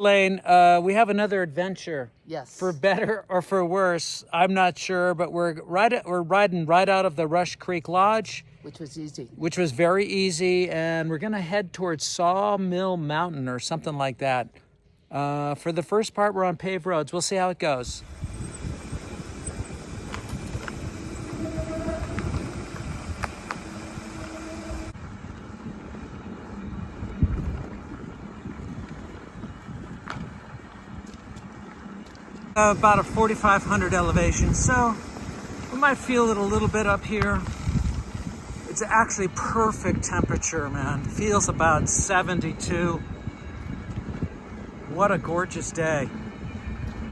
Elaine, we have another adventure. Yes. For better or for worse, I'm not sure, but we're riding right out of the Rush Creek Lodge, Which was easy. which was very easy, and we're gonna head towards Sawmill Mountain or something like that. For the first part, we're on paved roads. We'll see how it goes. About a 4,500 elevation, so we might feel it a little bit up here. It's actually perfect temperature, man. Feels about 72. What a gorgeous day.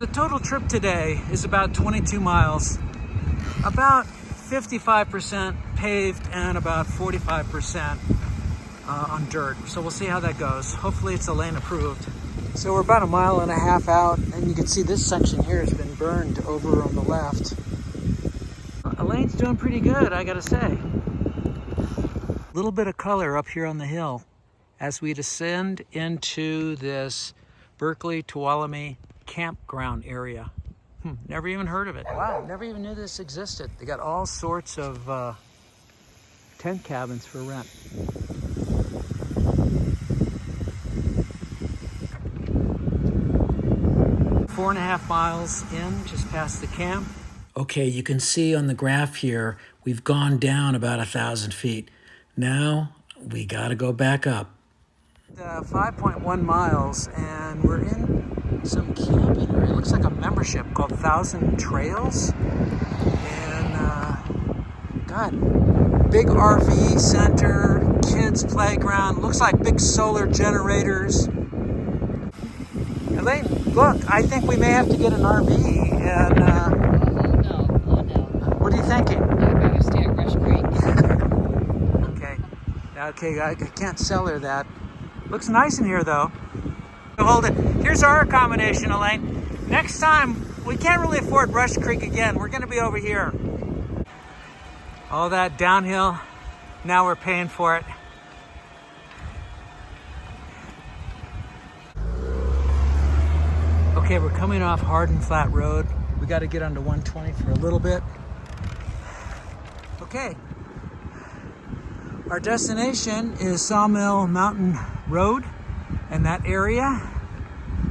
The total trip today is about 22 miles, about 55% paved and about 45% on dirt. So we'll see how that goes. Hopefully it's Elaine approved. So we're about a mile and a half out, and you can see this section here has been burned over on the left. Elaine's doing pretty good, I gotta say. A little bit of color up here on the hill as we descend into this Berkeley Tuolumne campground area. Never even heard of it. Wow, never even knew this existed. They got all sorts of tent cabins for rent. Four and a half miles in, just past the camp. Okay, you can see on the graph here, we've gone down about 1,000 feet. Now we gotta go back up. 5.1 miles, and we're in some camping area. It looks like a membership called 1,000 Trails. And God, big RV center, kids playground, looks like big solar generators. Elaine, look, I think we may have to get an RV. And no. what are you thinking? I'd rather stay at Rush Creek. Okay, I can't sell her that. Looks nice in here, though. Hold it. Here's our accommodation, Elaine. Next time, we can't really afford Rush Creek again. We're going to be over here. All that downhill, now we're paying for it. Okay, we're coming off Hardin Flat Road. We got to get onto 120 for a little bit. Okay. Our destination is Sawmill Mountain Road, and that area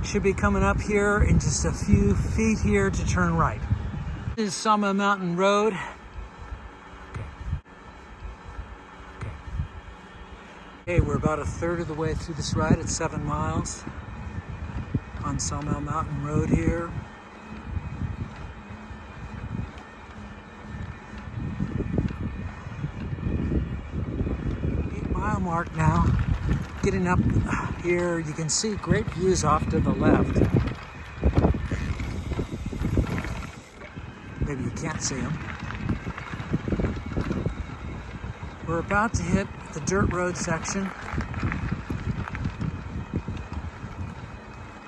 should be coming up here in just a few feet here to turn right. This is Sawmill Mountain Road. Okay, we're about a third of the way through this ride. It's 7 miles on Sawmill Mountain Road here. 8-mile mark now. Getting up here, you can see great views off to the left. Maybe you can't see them. We're about to hit the dirt road section.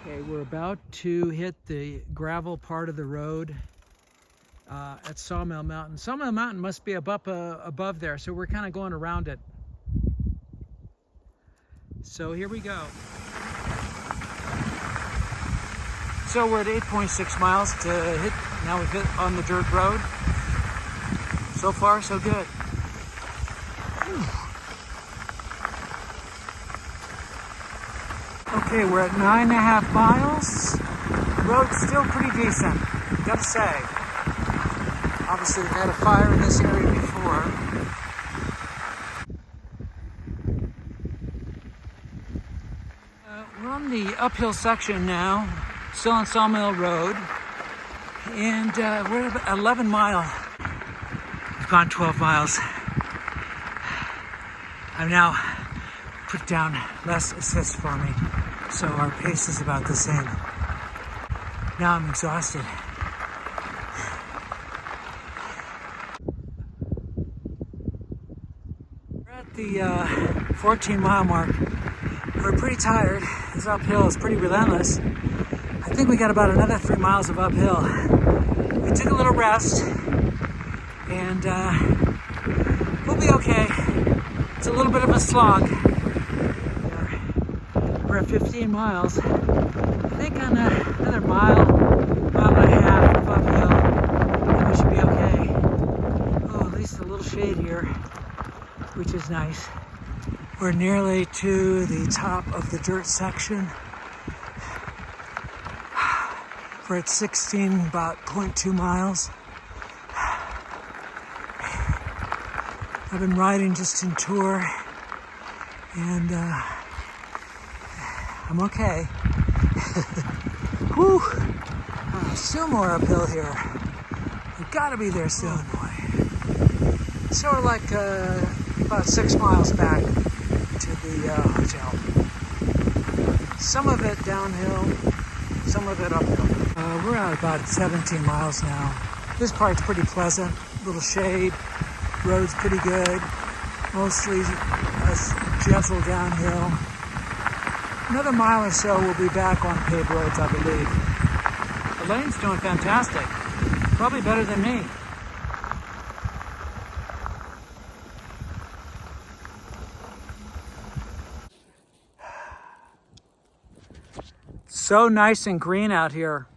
Okay, we're about to hit the gravel part of the road at Sawmill Mountain. Sawmill Mountain must be above there, so we're kind of going around it. So here we go. So we're at 8.6 miles to hit. Now we've hit on the dirt road. So far, so good. Okay, we're at 9.5 miles. The road's still pretty decent, gotta say. Obviously, we've had a fire in this area before. We're on the uphill section now, still on Sawmill Road, and we're at 11 mile. We've gone 12 miles. I've now put down less assist for me, so our pace is about the same. Now I'm exhausted. We're at the 14-mile mark. We're pretty tired. This uphill is pretty relentless. I think we got about another 3 miles of uphill. We took a little rest, and we'll be okay. It's a little bit of a slog. We're at 15 miles. mile and a half of uphill, and we should be okay. Oh, at least a little shade here, which is nice. We're nearly to the top of the dirt section. We're at 16, about 0.2 miles. I've been riding just in tour, and I'm okay. Whew! Still more uphill here. We've got to be there soon. Oh boy. So we're like about 6 miles back to the hotel. Some of it downhill, some of it uphill. We're at about 17 miles now. This part's pretty pleasant, little shade, road's pretty good, mostly gentle downhill. Another mile or so we'll be back on paved roads, I believe. Elaine's doing fantastic, probably better than me. So nice and green out here.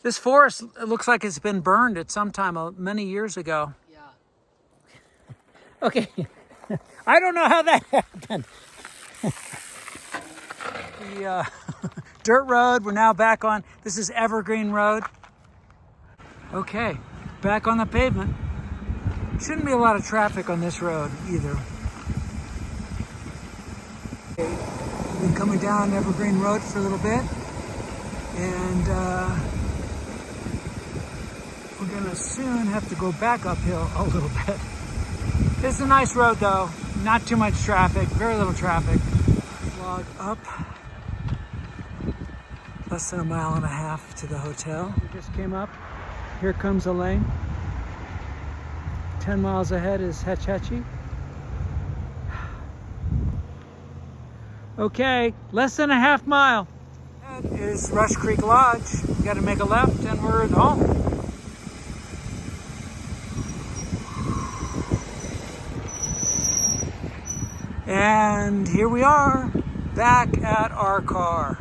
This forest, it looks like it's been burned at some time many years ago. Yeah. Okay, I don't know how that happened. The dirt road, we're now back on. This is Evergreen Road. Okay, back on the pavement. Shouldn't be a lot of traffic on this road either. Okay, we've been coming down Evergreen Road for a little bit, and we're gonna soon have to go back uphill a little bit. It's a nice road though, not too much traffic, very little traffic. Log up, less than a mile and a half to the hotel. We just came up, here comes Elaine. 10 miles ahead is Hetch Hetchy. Okay, less than a half mile. That is Rush Creek Lodge. We gotta make a left and we're at home. And here we are, back at our car.